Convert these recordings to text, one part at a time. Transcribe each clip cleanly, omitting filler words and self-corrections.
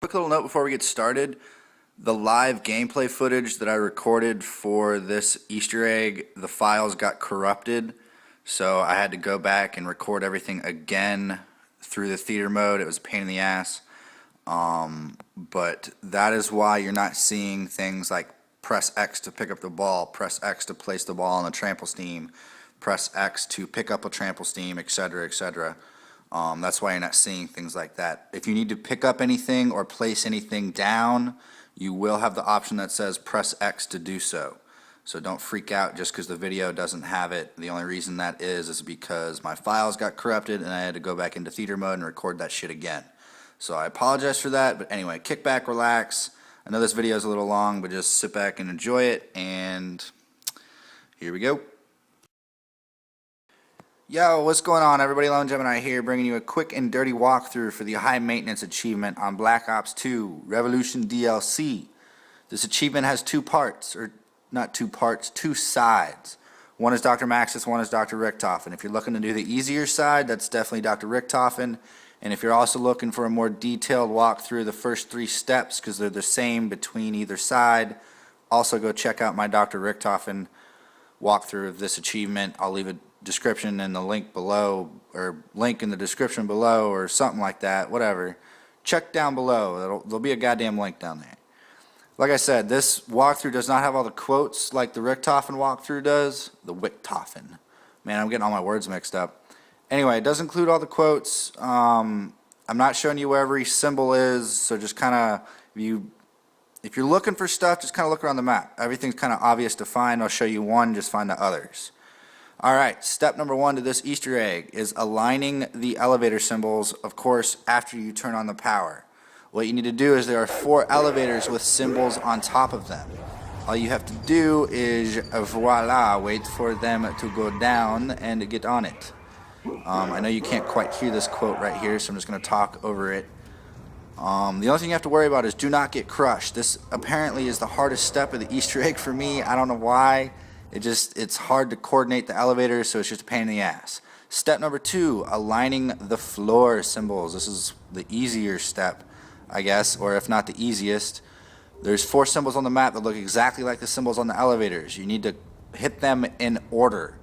Quick little note before we get started. The live gameplay footage that I recorded for this Easter egg, the files got corrupted, so I had to go back and record everything again through the theater mode. It was a pain in the ass, but that is why you're not seeing things like press X to pick up the ball, press X to place the ball on the Trample Steam, press X to pick up a Trample Steam, etc., etc. That's why you're not seeing things like that. If you need to pick up anything or place anything down, you will have the option that says press X to do so. So don't freak out just because the video doesn't have it. The only reason that is because my files got corrupted and I had to go back into theater mode and record that shit again. So I apologize for that, but anyway, kick back, relax. I know this video is a little long, but just sit back and enjoy it, and here we go. Yo, what's going on, everybody? Lone Gemini here, bringing you a quick and dirty walkthrough for the high maintenance achievement on Black Ops 2 Revolution DLC. This achievement has two parts, or not two parts, two sides. One is Dr. Maxis, one is Dr. Richtofen. If you're looking to do the easier side, that's definitely Dr. Richtofen. And if you're also looking for a more detailed walkthrough of the first three steps, because they're the same between either side, also go check out my Dr. Richtofen walkthrough of this achievement. I'll leave a description in the link below, or link in the description below, or something like that, whatever. Check down below. There'll be a goddamn link down there. Like I said, this walkthrough does not have all the quotes like the Richtofen walkthrough does. The Richtofen. Man, I'm getting all my words mixed up. Anyway, it does include all the quotes. I'm not showing you where every symbol is, so just kind of, if you're looking for stuff, just kind of look around the map. Everything's kind of obvious to find. I'll show you one, just find the others. Alright, step number one to this Easter egg is aligning the elevator symbols, of course, after you turn on the power. What you need to do is there are 4 elevators with symbols on top of them. All you have to do is, voila, wait for them to go down and get on it. I know you can't quite hear this quote right here, so I'm just going to talk over it. The only thing you have to worry about is do not get crushed. This apparently is the hardest step of the Easter egg for me. I don't know why. It's hard to coordinate the elevator, so it's just a pain in the ass. Step number 2, aligning the floor symbols. This is the easier step, I guess, or if not the easiest. There's 4 symbols on the map that look exactly like the symbols on the elevators. You need to hit them in order.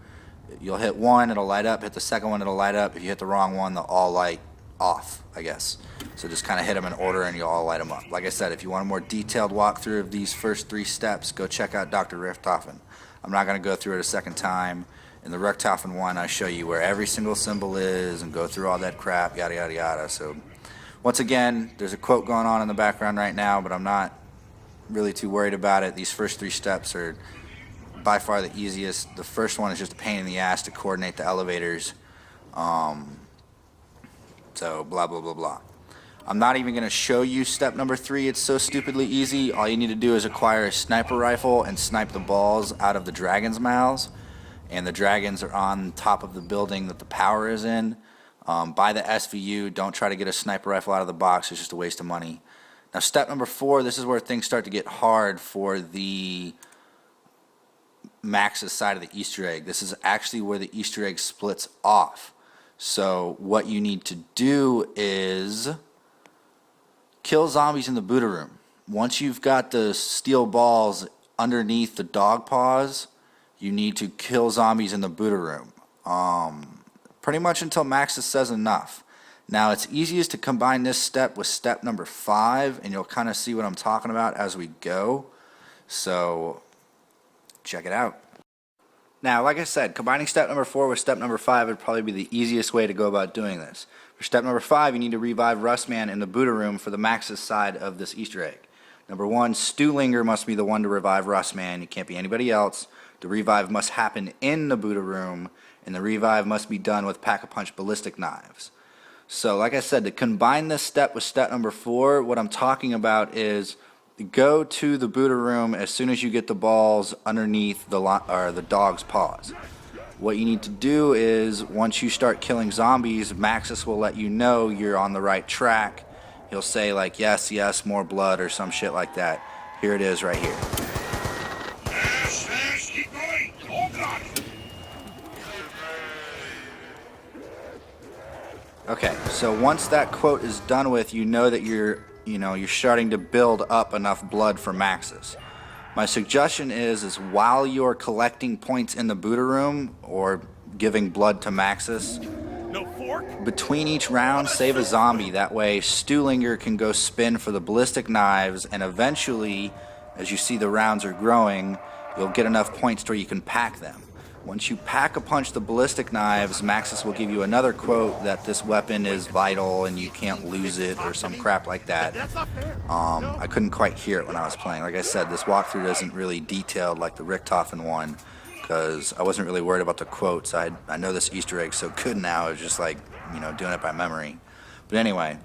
You'll hit one, it'll light up. Hit the second one, it'll light up. If you hit the wrong one, they'll all light off, I guess. So just kind of hit them in order and you'll all light them up. Like I said, if you want a more detailed walkthrough of these first 3 steps, go check out Dr. Richtofen. I'm not going to go through it a second time. In the Richtofen one, I show you where every single symbol is and go through all that crap, yada, yada, yada. So once again, there's a quote going on in the background right now, but I'm not really too worried about it. These first 3 steps are by far the easiest. The first one is just a pain in the ass to coordinate the elevators. So blah, blah, blah, blah. I'm not even going to show you step number 3. It's so stupidly easy. All you need to do is acquire a sniper rifle and snipe the balls out of the dragons' mouths. And the dragons are on top of the building that the power is in. Buy the SVU. Don't try to get a sniper rifle out of the box. It's just a waste of money. Now step number 4, this is where things start to get hard for the Maxis side of the Easter egg. This is actually where the Easter egg splits off. So what you need to do is kill zombies in the Buddha room. Once you've got the steel balls underneath the dog paws, you need to kill zombies in the Buddha room. Pretty much until Maxis says enough. Now it's easiest to combine this step with step number 5, and you'll kind of see what I'm talking about as we go. So check it out. Now, like I said, combining step number 4 with step number 5 would probably be the easiest way to go about doing this. For step number 5, you need to revive Rustman in the Buddha room for the Maxis side of this Easter egg. Number 1, Stulinger must be the one to revive Rustman. It can't be anybody else. The revive must happen in the Buddha room, and the revive must be done with Pack-a-Punch ballistic knives. So, like I said, to combine this step with step number 4, what I'm talking about is go to the Buddha room as soon as you get the balls underneath the dog's paws. What you need to do is, once you start killing zombies, Maxis will let you know you're on the right track. He'll say like, yes, yes, more blood, or some shit like that. Here it is right here. Yes, yes, keep going. More blood. Okay, so once that quote is done with, you know that you're you know, you're starting to build up enough blood for Maxis. My suggestion is while you're collecting points in the Buddha room or giving blood to Maxis, No fork? between each round, save a zombie. That way, Stuhlinger can go spin for the ballistic knives, and eventually, as you see the rounds are growing, you'll get enough points to where you can pack them. Once you pack a punch the ballistic knives, Maxis will give you another quote that this weapon is vital and you can't lose it or some crap like that. I couldn't quite hear it when I was playing. Like I said, this walkthrough isn't really detailed like the Richtofen one because I wasn't really worried about the quotes. I know this Easter egg so good now, it's just like, you know, doing it by memory. But anyway,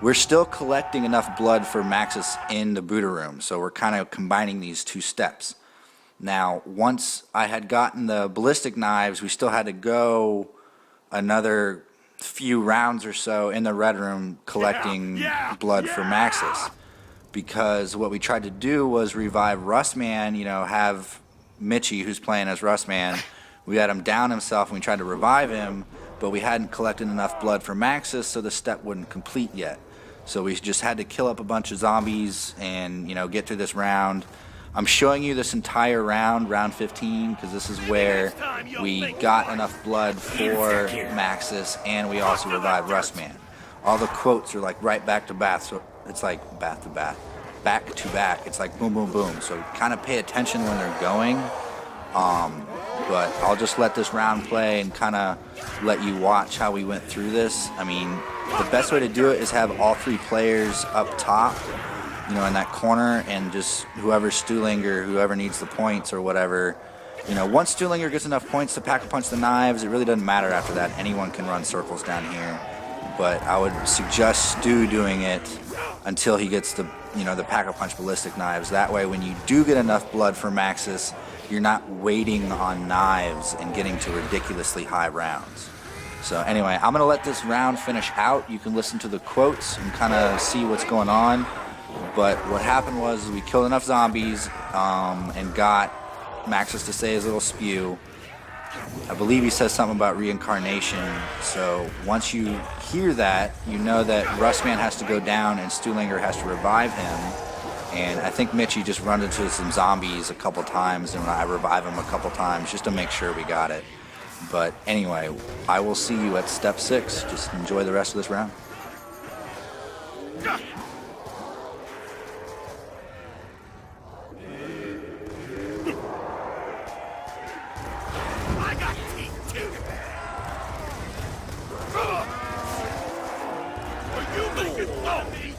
we're still collecting enough blood for Maxis in the Buddha room, so we're kind of combining these two steps. Now, once I had gotten the ballistic knives, we still had to go another few rounds or so in the red room collecting blood for Maxis. Because what we tried to do was revive Rustman, you know, have Mitchie, who's playing as Rustman, we had him down himself and we tried to revive him, but we hadn't collected enough blood for Maxis, so the step wouldn't complete yet. So we just had to kill up a bunch of zombies and, you know, get through this round. I'm showing you this entire round, round 15, because this is where we got enough blood for Maxis and we also revived Rustman. All the quotes are like right back to back, so it's like back to back. It's like boom, boom, boom. So kind of pay attention when they're going. But I'll just let this round play and kind of let you watch how we went through this. I mean, the best way to do it is have all three players up top, you know, in that corner, and just whoever Stuhlinger, whoever needs the points or whatever. You know, once Stuhlinger gets enough points to pack a punch the knives, it really doesn't matter after that. Anyone can run circles down here. But I would suggest Stu doing it until he gets the, you know, the pack a punch ballistic knives. That way, when you do get enough blood for Maxis, you're not waiting on knives and getting to ridiculously high rounds. So anyway, I'm gonna let this round finish out. You can listen to the quotes and kind of see what's going on. But what happened was we killed enough zombies and got Maxis to say his little spew. I believe he says something about reincarnation. So once you hear that, you know that Rustman has to go down and Stuhlinger has to revive him. And I think Mitchie just runs into some zombies a couple times, and I revive him a couple times just to make sure we got it. But anyway, I will see you at step 6. Just enjoy the rest of this round. I got teeth too. Are you making fun of me?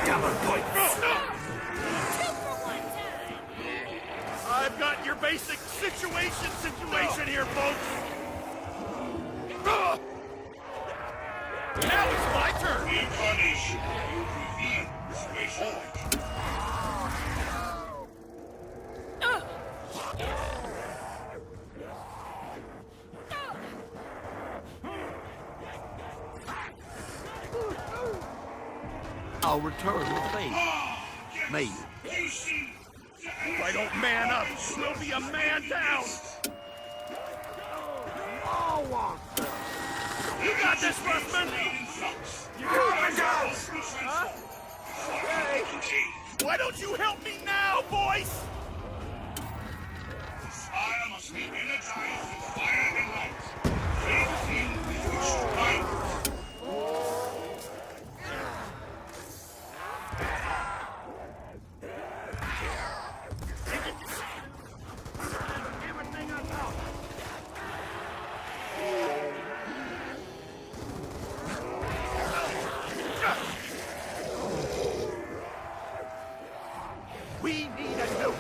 Double point. I've got your basic situation here, folks. Now it's my turn. Incarnation. I'll return with faith. Maybe. If I don't man up, we'll be a man down. You got this, Rustman. You got it, huh? Hey, why don't you help me now, boys? Fire must be energized with fire and light. Fill the field with your strength. We need a nuke.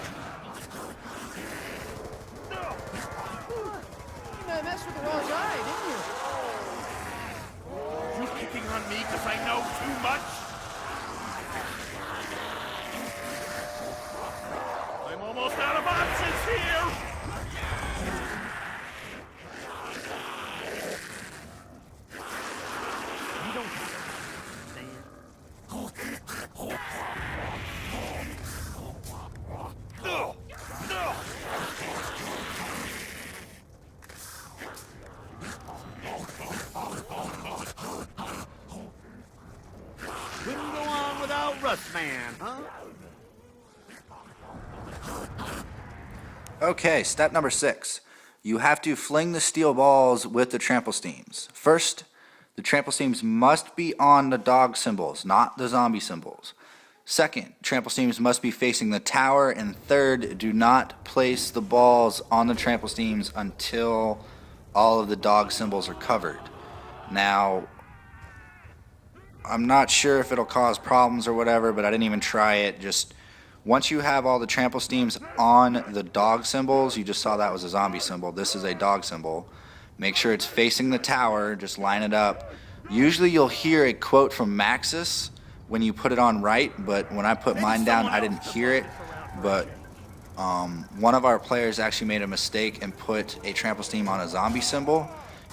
old Rust Man, huh? Okay, step number 6. You have to fling the steel balls with the trample steams. First, the trample steams must be on the dog symbols, not the zombie symbols. Second, trample steams must be facing the tower. And third, do not place the balls on the trample steams until all of the dog symbols are covered. Now, I'm not sure if it'll cause problems or whatever, but I didn't even try it. Just once you have all the trample steams on the dog symbols, you just saw that was a zombie symbol. This is a dog symbol. Make sure it's facing the tower. Just line it up. Usually you'll hear a quote from Maxis when you put it on right, but when I put mine down, I didn't hear it. But one of our players actually made a mistake and put a trample steam on a zombie symbol,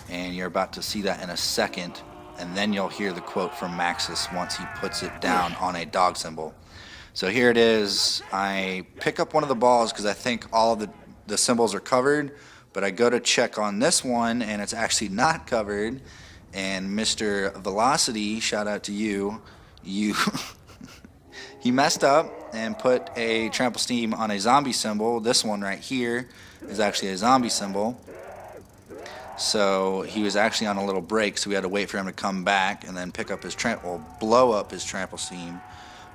and you're about to see that in a second. And then you'll hear the quote from Maxis once he puts it down on a dog symbol. So here it is. I pick up one of the balls because I think all of the symbols are covered, but I go to check on this one and it's actually not covered. And Mr. Velocity, shout out to you, he messed up and put a trample steam on a zombie symbol. This one right here is actually a zombie symbol. So he was actually on a little break, so we had to wait for him to come back and then pick up his blow up his trample steam.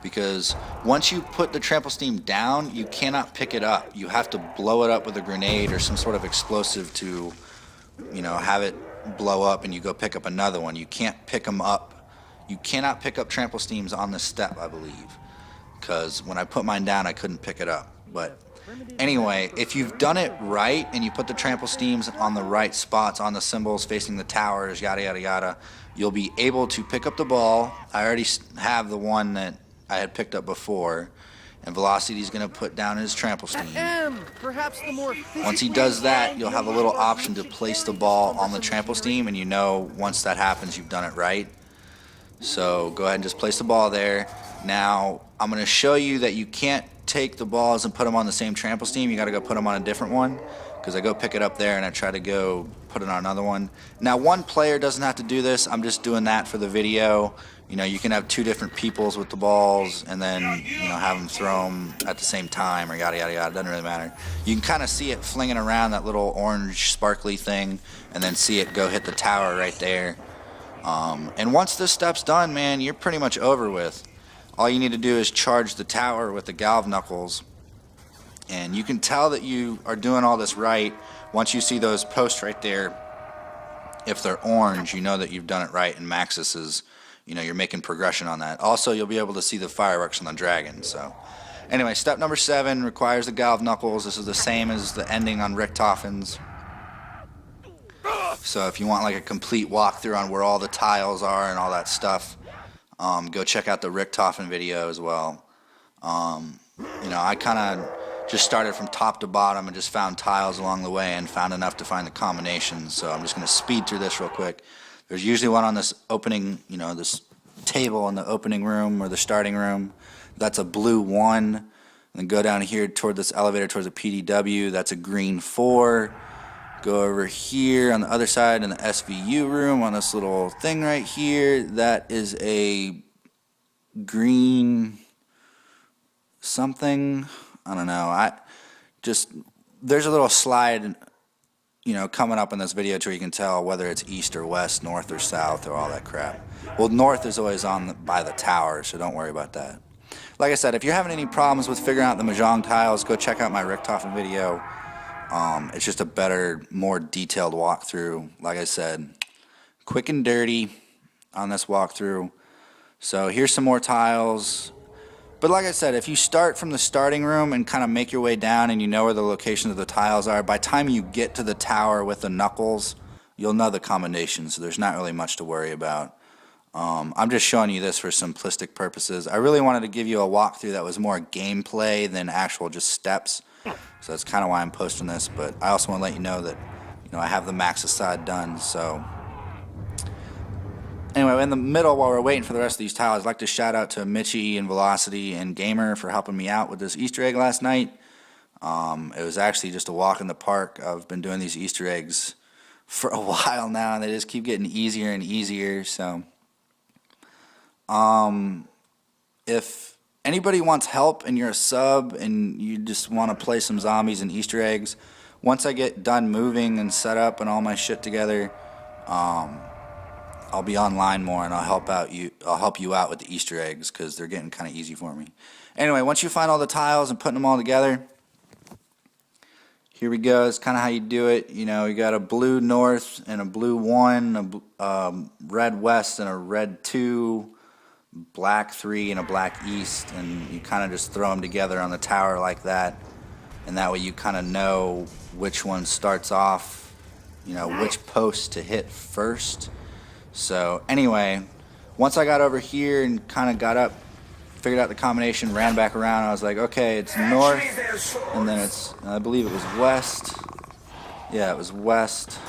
Because once you put the trample steam down, you cannot pick it up. You have to blow it up with a grenade or some sort of explosive to, have it blow up, and you go pick up another one. You can't pick them up. You cannot pick up trample steams on this step, I believe. Because when I put mine down, I couldn't pick it up. But anyway, if you've done it right and you put the trample steams on the right spots on the symbols facing the towers, yada, yada, yada, you'll be able to pick up the ball. I already have the one that I had picked up before, and Velocity's going to put down his trample steam. Perhaps the more Once he does that, you'll have a little option to place the ball on the trample steam, and once that happens, you've done it right. So go ahead and just place the ball there. Now, I'm going to show you that you can't take the balls and put them on the same trample steam. You got to go put them on a different one, because I go pick it up there and I try to go put it on another one. Now, one player doesn't have to do this. I'm just doing that for the video. You can have two different peoples with the balls and then, have them throw them at the same time or yada, yada, yada. It doesn't really matter. You can kind of see it flinging around that little orange sparkly thing and then see it go hit the tower right there. And once this step's done, man, you're pretty much over with. All you need to do is charge the tower with the galv knuckles. And you can tell that you are doing all this right once you see those posts right there. If they're orange, you know that you've done it right, and Maxis is, you're making progression on that. Also, you'll be able to see the fireworks on the dragon. So anyway, step number 7 requires the galv knuckles. This is the same as the ending on Richtofen's. So if you want like a complete walkthrough on where all the tiles are and all that stuff, go check out the Richtofen video as well. I kind of just started from top to bottom and just found tiles along the way and found enough to find the combinations. So I'm just going to speed through this real quick. There's usually one on this opening, this table in the opening room or the starting room. That's a blue 1. And then go down here toward this elevator towards the PDW. That's a green 4. Go over here on the other side in the SVU room on this little thing right here. That is a green something. I don't know. There's a little slide, coming up in this video to where you can tell whether it's east or west, north or south, or all that crap. Well, north is always by the tower, so don't worry about that. Like I said, if you're having any problems with figuring out the Mahjong tiles, go check out my Richtofen video. It's just a better, more detailed walkthrough. Like I said, quick and dirty on this walkthrough. So here's some more tiles. But like I said, if you start from the starting room and kind of make your way down and you know where the locations of the tiles are, by the time you get to the tower with the knuckles, you'll know the combinations. So there's not really much to worry about. I'm just showing you this for simplistic purposes. I really wanted to give you a walkthrough that was more gameplay than actual just steps. So that's kind of why I'm posting this, but I also want to let you know that, I have the Maxis side done. So anyway, in the middle, while we're waiting for the rest of these tiles, I'd like to shout out to Mitchie and Velocity and Gamer for helping me out with this Easter egg last night. It was actually just a walk in the park. I've been doing these Easter eggs for a while now, and they just keep getting easier and easier. So if anybody wants help and you're a sub and you just want to play some zombies and Easter eggs, once I get done moving and set up and all my shit together, I'll be online more and I'll help you out with the Easter eggs because they're getting kind of easy for me. Anyway, once you find all the tiles and putting them all together, here we go. It's kind of how you do it. You know, you got a blue north and a blue 1, a red west and a red 2, black 3 and a black east, and you kind of just throw them together on the tower like that, and that way you kind of know which one starts off, you know, which post to hit first. So anyway, once I got over here and kind of got up, figured out the combination, ran back around, I was like, okay, it's north, and then it's, I believe it was west. Yeah, it was west,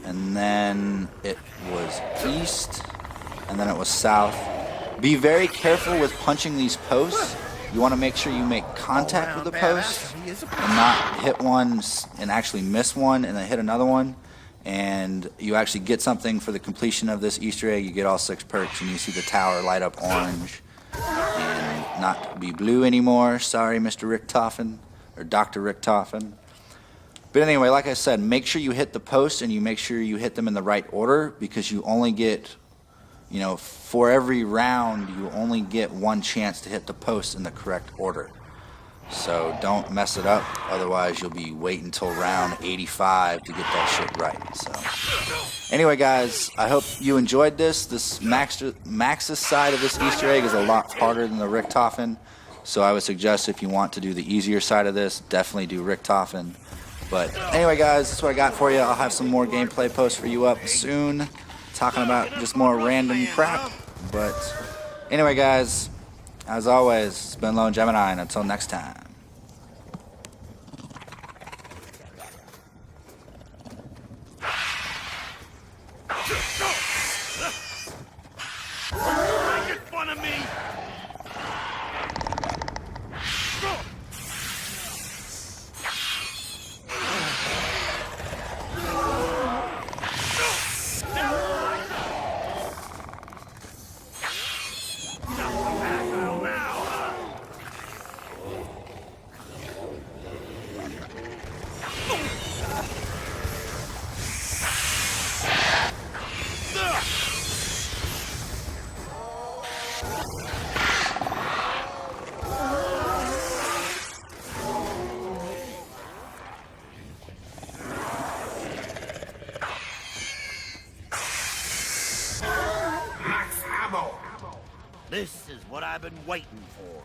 and then it was east, and then it was south. Be very careful with punching these posts. You want to make sure you make contact with the post and not hit one and actually miss one and then hit another one. And you actually get something for the completion of this Easter egg. You get all 6 perks and you see the tower light up orange and not be blue anymore. Sorry, Mr. Richtofen or Dr. Richtofen. But anyway, like I said, make sure you hit the posts and you make sure you hit them in the right order, because you only get, you know, for every round, you only get 1 chance to hit the post in the correct order. So don't mess it up, otherwise you'll be waiting until round 85 to get that shit right. So anyway, guys, I hope you enjoyed this. This Maxis side of this Easter egg is a lot harder than the Richtofen. So I would suggest if you want to do the easier side of this, definitely do Richtofen. But anyway, guys, that's what I got for you. I'll have some more gameplay posts for you up soon, talking about just more random crap. But anyway, guys, as always, it's been Lone Gemini, and until next time. Making fun of me! Max ammo. This is what I've been waiting for.